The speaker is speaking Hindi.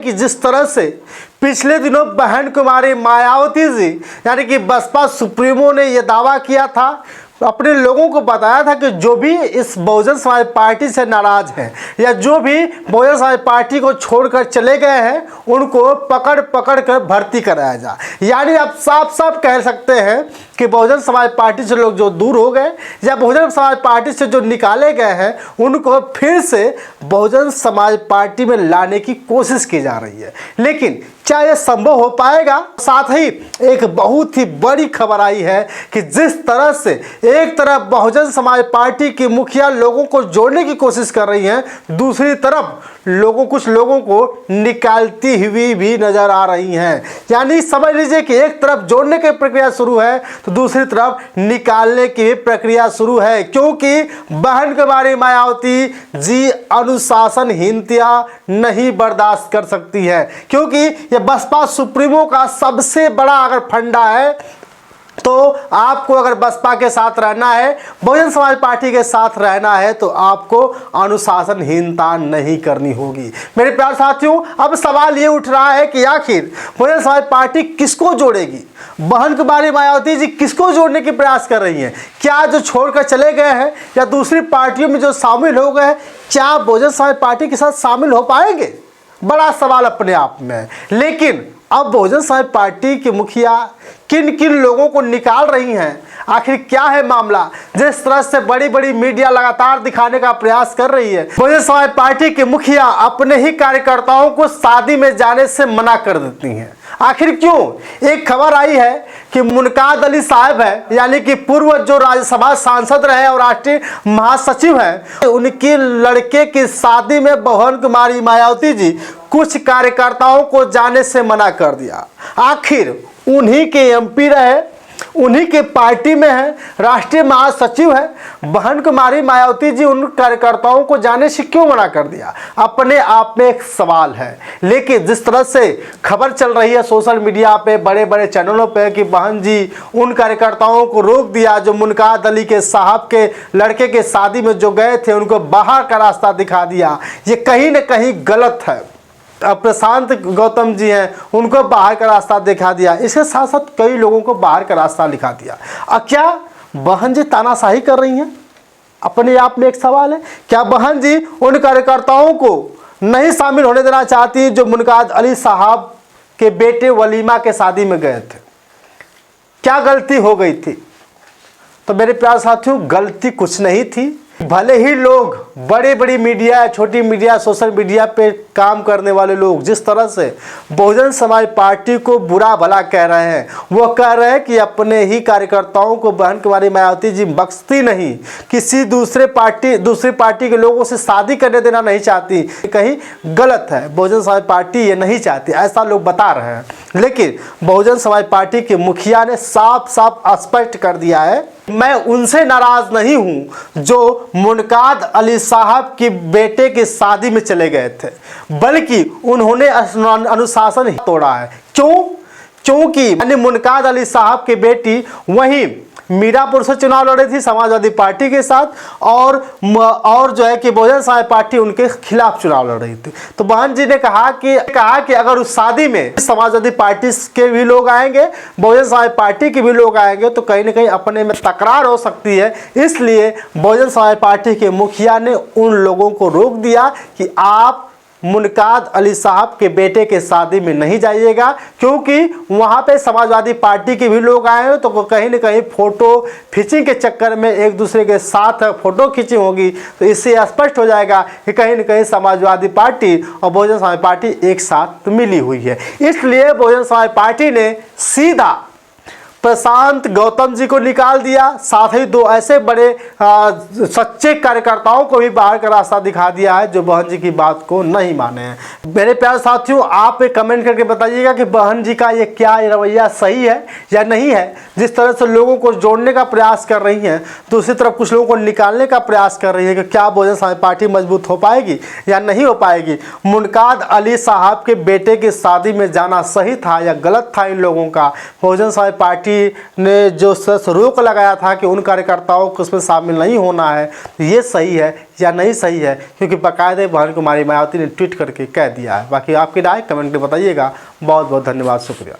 कि जिस तरह से पिछले दिनों बहन कुमारी मायावती जी यानी कि बसपा सुप्रीमो ने यह दावा किया था, अपने लोगों को बताया था कि जो भी इस बहुजन समाज पार्टी से नाराज हैं या जो भी बहुजन समाज पार्टी को छोड़कर चले गए हैं उनको पकड़ पकड़ कर भर्ती कराया जाए। यानी आप साफ साफ कह सकते हैं कि बहुजन समाज पार्टी से लोग जो दूर हो गए या बहुजन समाज पार्टी से जो निकाले गए हैं उनको फिर से बहुजन समाज पार्टी में लाने की कोशिश की जा रही है। लेकिन क्या यह संभव हो पाएगा? साथ ही एक बहुत ही बड़ी खबर आई है कि जिस तरह से एक तरफ बहुजन समाज पार्टी की मुखिया लोगों को जोड़ने की कोशिश कर रही हैं, दूसरी तरफ कुछ लोगों को निकालती हुई भी नजर आ रही हैं। यानी समझ लीजिए कि एक तरफ जोड़ने की प्रक्रिया शुरू है तो दूसरी तरफ निकालने की प्रक्रिया शुरू है, क्योंकि बहन कुमारी मायावती जी अनुशासनहीनता नहीं बर्दाश्त कर सकती है। क्योंकि यह बसपा सुप्रीमो का सबसे बड़ा अगर फंडा है तो आपको अगर बसपा के साथ रहना है, बहुजन समाज पार्टी के साथ रहना है तो आपको अनुशासनहीनता नहीं करनी होगी। मेरे प्यारे साथियों, अब सवाल ये उठ रहा है कि आखिर बहुजन समाज पार्टी किसको जोड़ेगी? बहन कुमारी मायावती जी किसको जोड़ने की प्रयास कर रही हैं? क्या जो छोड़कर चले गए हैं या दूसरी पार्टियों में जो शामिल हो गए हैं, क्या बहुजन समाज पार्टी के साथ शामिल हो पाएंगे? बड़ा सवाल अपने आप में है। लेकिन अब बहुजन समाज पार्टी के मुखिया किन किन लोगों को निकाल रही हैं, आखिर क्या है मामला? जिस तरह से बड़ी बड़ी मीडिया लगातार दिखाने का प्रयास कर रही है, बहुजन समाज पार्टी के मुखिया अपने ही कार्यकर्ताओं को शादी में जाने से मना कर देती हैं। आखिर क्यों? एक खबर आई है कि मुनकाद अली साहब है, यानी कि पूर्व जो राज्यसभा सांसद रहे और राष्ट्रीय महासचिव हैं, उनके लड़के की शादी में बहन कुमारी मायावती जी कुछ कार्यकर्ताओं को जाने से मना कर दिया। आखिर उन्हीं के एमपी रहे, उन्हीं के पार्टी में है, राष्ट्रीय महासचिव है, बहन कुमारी मायावती जी उन कार्यकर्ताओं को जाने से क्यों मना कर दिया? अपने आप में एक सवाल है। लेकिन जिस तरह से खबर चल रही है सोशल मीडिया पे, बड़े बड़े चैनलों पे कि बहन जी उन कार्यकर्ताओं को रोक दिया जो मुनकाद अली के साहब के लड़के के शादी में जो गए थे, उनको बाहर का रास्ता दिखा दिया, ये कहीं ना कहीं गलत है। प्रशांत गौतम जी हैं, उनको बाहर का रास्ता दिखा दिया, इसके साथ साथ कई लोगों को बाहर का रास्ता दिखा दिया। अब क्या बहन जी तानाशाही कर रही हैं? अपने आप में एक सवाल है। क्या बहन जी उन कार्यकर्ताओं को नहीं शामिल होने देना चाहती जो मुनकाद अली साहब के बेटे वलीमा के शादी में गए थे? क्या गलती हो गई थी? तो मेरे प्यारे साथियों, गलती कुछ नहीं थी। भले ही लोग बड़ी बड़ी मीडिया, छोटी मीडिया, सोशल मीडिया पे काम करने वाले लोग जिस तरह से बहुजन समाज पार्टी को बुरा भला कह रहे हैं, वो कह रहे हैं कि अपने ही कार्यकर्ताओं को बहन कुमारी मायावती जी बख्शती नहीं, किसी दूसरी पार्टी के लोगों से शादी करने देना नहीं चाहती, कहीं गलत है। बहुजन समाज पार्टी ये नहीं चाहती, ऐसा लोग बता रहे हैं। लेकिन बहुजन समाज पार्टी के मुखिया ने साफ साफ स्पष्ट कर दिया है, मैं उनसे नाराज नहीं हूं जो मुनकाद अली साहब के बेटे की शादी में चले गए थे, बल्कि उन्होंने अनुशासन तोड़ा है। क्यों? क्योंकि मुनकाद अली साहब की बेटी वहीं मीरापुर से चुनाव लड़ी थी समाजवादी पार्टी के साथ, और जो है कि बहुजन समाज पार्टी उनके खिलाफ चुनाव लड़ रही थी। तो बहन जी ने कहा कि अगर उस शादी में समाजवादी पार्टी के भी लोग आएंगे, बहुजन समाज पार्टी के भी लोग आएंगे, तो कहीं ना कहीं अपने में तकरार हो सकती है। इसलिए बहुजन समाज पार्टी के मुखिया ने उन लोगों को रोक दिया कि आप मुनकाद अली साहब के बेटे के शादी में नहीं जाइएगा, क्योंकि वहाँ पे समाजवादी पार्टी के भी लोग आए हैं, तो कहीं ना कहीं फोटो खींचिंग के चक्कर में एक दूसरे के साथ फोटो खींचिंग होगी, तो इससे स्पष्ट हो जाएगा कि कहीं ना कहीं समाजवादी पार्टी और बहुजन समाज पार्टी एक साथ मिली हुई है। इसलिए बहुजन समाज पार्टी ने सीधा प्रशांत गौतम जी को निकाल दिया, साथ ही दो ऐसे बड़े सच्चे कार्यकर्ताओं को भी बाहर का रास्ता दिखा दिया है जो बहन जी की बात को नहीं माने हैं। मेरे प्यारे साथियों, आप कमेंट करके बताइएगा कि बहन जी का ये क्या रवैया सही है या नहीं है। जिस तरह से लोगों को जोड़ने का प्रयास कर रही हैं, दूसरी तरफ कुछ लोगों को निकालने का प्रयास कर रही है कि क्या बहुजन समाज पार्टी मजबूत हो पाएगी या नहीं हो पाएगी। मुनकाद अली साहब के बेटे की शादी में जाना सही था या गलत था इन लोगों का? बहुजन समाज पार्टी पार्टी ने जो रोक लगाया था कि उन कार्यकर्ताओं को उसमें शामिल नहीं होना है, ये सही है या नहीं सही है, क्योंकि बाकायदे बहन कुमारी मायावती ने ट्वीट करके कह दिया है। बाकी आपकी राय कमेंट में बताइएगा। बहुत बहुत धन्यवाद, शुक्रिया।